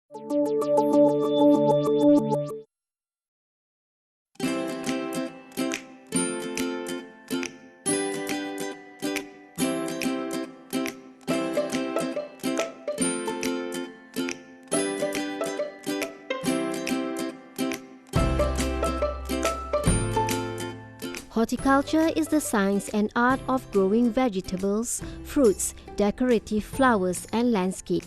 Horticulture is the science and art of growing vegetables, fruits, decorative flowers and landscape.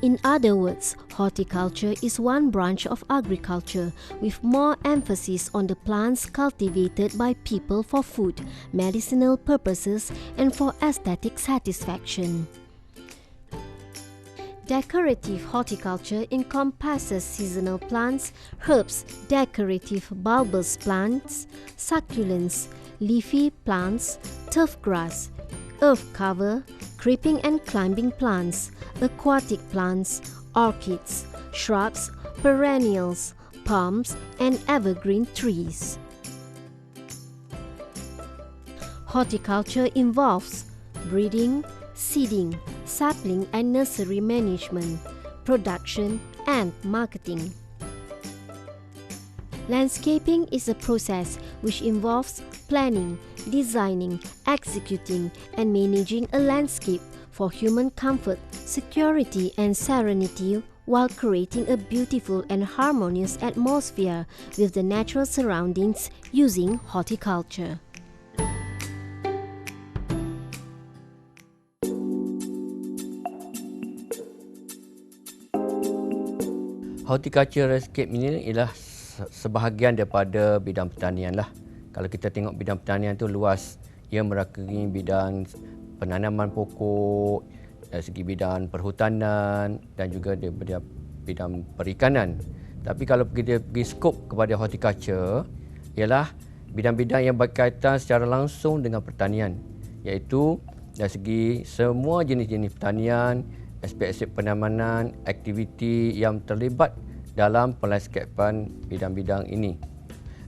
In other words, horticulture is one branch of agriculture with more emphasis on the plants cultivated by people for food, medicinal purposes and for aesthetic satisfaction. Decorative horticulture encompasses seasonal plants, herbs, decorative bulbous plants, succulents, leafy plants, turf grass, earth cover, creeping and climbing plants, aquatic plants, orchids, shrubs, perennials, palms, and evergreen trees. Horticulture involves breeding, seeding, sapling and nursery management, production and marketing. Landscaping is a process which involves planning, designing, executing and managing a landscape for human comfort, security and serenity while creating a beautiful and harmonious atmosphere with the natural surroundings using horticulture. Horticulture landscape ini ialah sebahagian daripada bidang pertanian lah. Kalau kita tengok bidang pertanian tu luas, ia merangkumi bidang penanaman pokok, dari segi bidang perhutanan dan juga daripada bidang perikanan. Tapi kalau kita pergi skop kepada horticulture, ialah bidang-bidang yang berkaitan secara langsung dengan pertanian, iaitu dari segi semua jenis-jenis pertanian, aspek-aspek penamanan, aktiviti yang terlibat dalam pelanskapan bidang-bidang ini.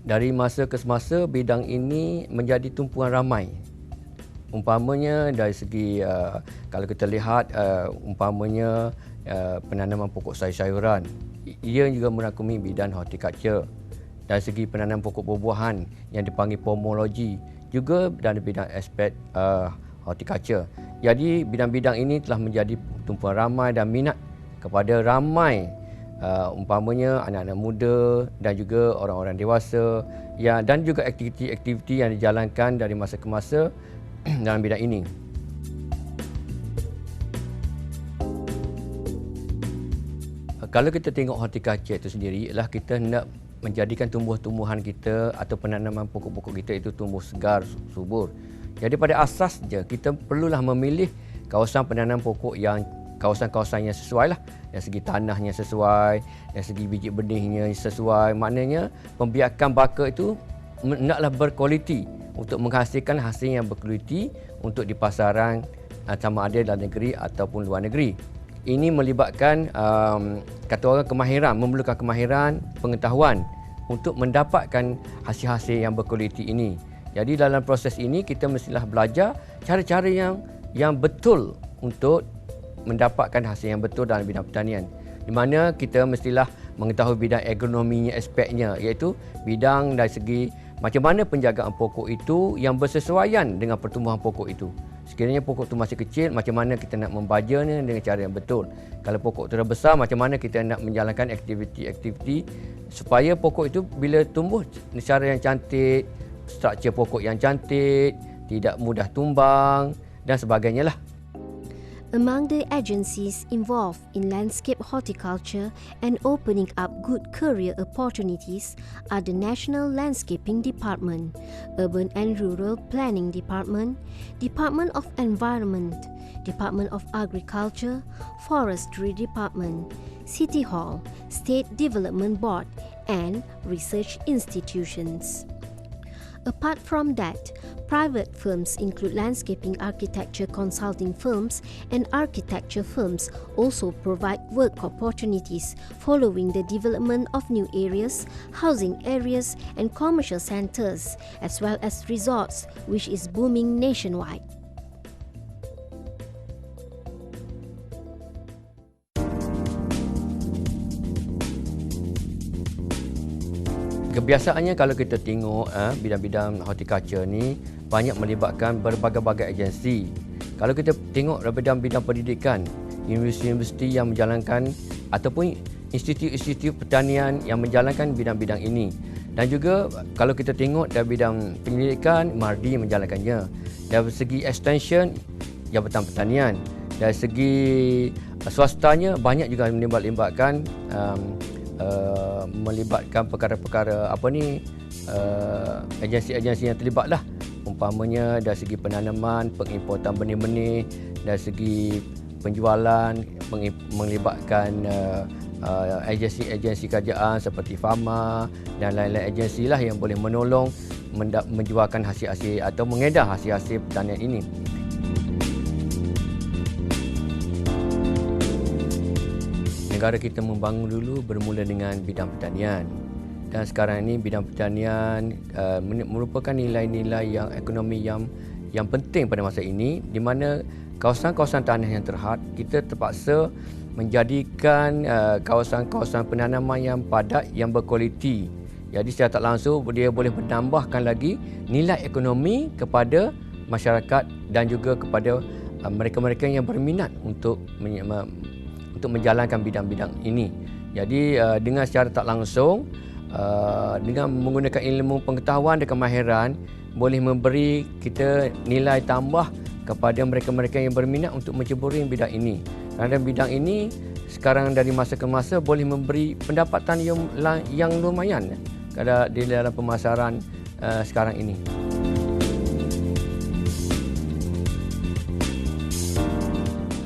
Dari masa ke semasa, bidang ini menjadi tumpuan ramai. Umpamanya dari segi, kalau kita lihat umpamanya penanaman pokok sayur-sayuran, ia juga merangkumi bidang horticulture. Dari segi penanaman pokok buah-buahan yang dipanggil pomologi, juga dalam bidang aspek horticulture. Jadi bidang-bidang ini telah menjadi tumpuan ramai dan minat kepada ramai umpamanya anak-anak muda dan juga orang-orang dewasa dan juga aktiviti-aktiviti yang dijalankan dari masa ke masa dalam bidang ini. Kalau kita tengok horticulture itu sendiri, ialah kita nak menjadikan tumbuh-tumbuhan kita atau penanaman pokok-pokok kita itu tumbuh segar, subur. Jadi pada asasnya kita perlulah memilih kawasan penanaman pokok yang kawasan-kawasan yang sesuai lah. Dari segi tanahnya sesuai, dari segi biji benihnya sesuai. Maknanya pembiakan baka itu hendaklah berkualiti untuk menghasilkan hasil yang berkualiti untuk di pasaran sama ada dalam negeri ataupun luar negeri. Ini melibatkan kata orang kemahiran, memerlukan kemahiran, pengetahuan untuk mendapatkan hasil-hasil yang berkualiti ini. Jadi dalam proses ini kita mestilah belajar cara-cara yang betul untuk mendapatkan hasil yang betul dalam bidang pertanian. Di mana kita mestilah mengetahui bidang agronominya, aspeknya, iaitu bidang dari segi macam mana penjagaan pokok itu yang bersesuaian dengan pertumbuhan pokok itu. Sekiranya pokok itu masih kecil, macam mana kita nak membajanya dengan cara yang betul. Kalau pokok itu dah besar, macam mana kita nak menjalankan aktiviti-aktiviti supaya pokok itu bila tumbuh secara yang cantik, struktur pokok yang cantik, tidak mudah tumbang dan sebagainya lah. Among the agencies involved in landscape horticulture and opening up good career opportunities are the National Landscaping Department, Urban and Rural Planning Department, Department of Environment, Department of Agriculture, Forestry Department, City Hall, State Development Board, and research institutions. Apart from that, private firms include landscaping architecture consulting firms and architecture firms also provide work opportunities following the development of new areas, housing areas and commercial centers, as well as resorts, which is booming nationwide. Kebiasaannya kalau kita tengok bidang-bidang horticulture ni banyak melibatkan berbagai-bagai agensi. Kalau kita tengok bidang-bidang pendidikan, universiti-universiti yang menjalankan ataupun institut-institut pertanian yang menjalankan bidang-bidang ini. Dan juga kalau kita tengok dari bidang penyelidikan, MARDI menjalankannya. Dari segi extension, Jabatan Pertanian. Dari segi swastanya banyak juga melibatkan perkara-perkara agensi-agensi yang terlibatlah. Umpamanya dari segi penanaman, pengimportan benih-benih, dari segi penjualan, melibatkan agensi-agensi kerajaan seperti FAMA dan lain-lain agensi lah yang boleh menolong menjualkan hasil-hasil atau mengedar hasil-hasil pertanian ini. Negara kita membangun dulu bermula dengan bidang pertanian. Dan sekarang ini bidang pertanian merupakan nilai-nilai yang ekonomi yang penting pada masa ini, di mana kawasan-kawasan tanah yang terhad kita terpaksa menjadikan kawasan-kawasan penanaman yang padat, yang berkualiti. Jadi secara tak langsung dia boleh menambahkan lagi nilai ekonomi kepada masyarakat dan juga kepada mereka-mereka yang berminat untuk menjalankan bidang-bidang ini. Jadi dengan secara tak langsung, dengan menggunakan ilmu pengetahuan dan kemahiran, boleh memberi kita nilai tambah kepada mereka-mereka yang berminat untuk menceburi bidang ini. Kerana bidang ini sekarang dari masa ke masa boleh memberi pendapatan yang lumayan di dalam pemasaran sekarang ini.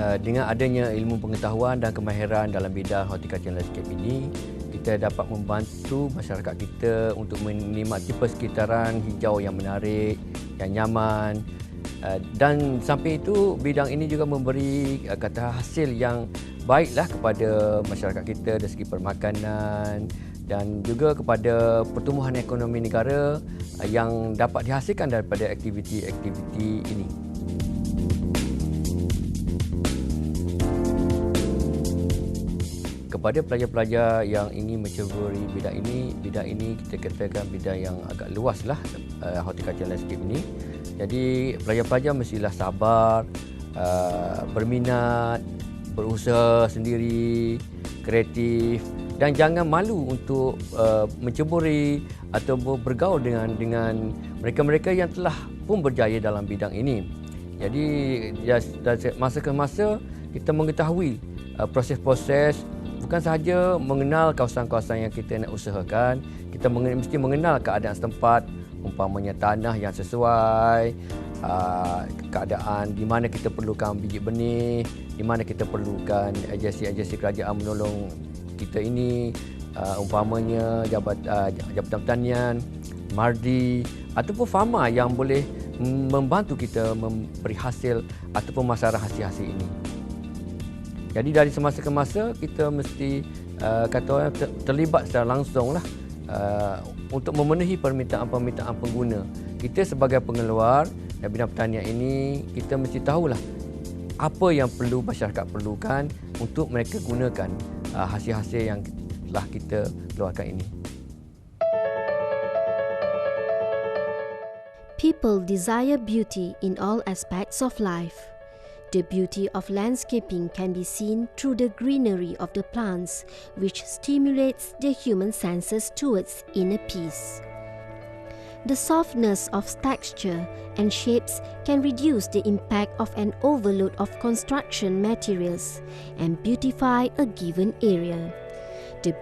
Dengan adanya ilmu pengetahuan dan kemahiran dalam bidang horticulture landscape ini, kita dapat membantu masyarakat kita untuk menikmati persekitaran hijau yang menarik, yang nyaman. Dan sampai itu, bidang ini juga memberi hasil yang baiklah kepada masyarakat kita dari segi permakanan dan juga kepada pertumbuhan ekonomi negara yang dapat dihasilkan daripada aktiviti-aktiviti ini. Kepada pelajar-pelajar yang ingin menceburi bidang ini kita katakan bidang yang agak luaslah, horticulture landscape ini. Jadi pelajar-pelajar mestilah sabar, berminat, berusaha sendiri, kreatif dan jangan malu untuk menceburi atau bergaul dengan mereka-mereka yang telah pun berjaya dalam bidang ini. Jadi masa ke masa kita mengetahui proses-proses, bukan sahaja mengenal kawasan-kawasan yang kita nak usahakan, kita mesti mengenal keadaan setempat, umpamanya tanah yang sesuai, keadaan di mana kita perlukan biji benih, di mana kita perlukan agensi-agensi kerajaan menolong kita ini, umpamanya Jabatan Pertanian, MARDI ataupun FAMA yang boleh membantu kita memberi hasil atau pemasaran hasil-hasil ini. Jadi dari semasa ke masa kita mesti terlibat secara langsunglah untuk memenuhi permintaan-permintaan pengguna. Kita sebagai pengeluar dari bidang pertanian ini, kita mesti tahulah apa yang perlu masyarakat perlukan untuk mereka gunakan hasil-hasil yang telah kita keluarkan ini. People desire beauty in all aspects of life. The beauty of landscaping can be seen through the greenery of the plants, which stimulates the human senses towards inner peace. The softness of texture and shapes can reduce the impact of an overload of construction materials and beautify a given area. The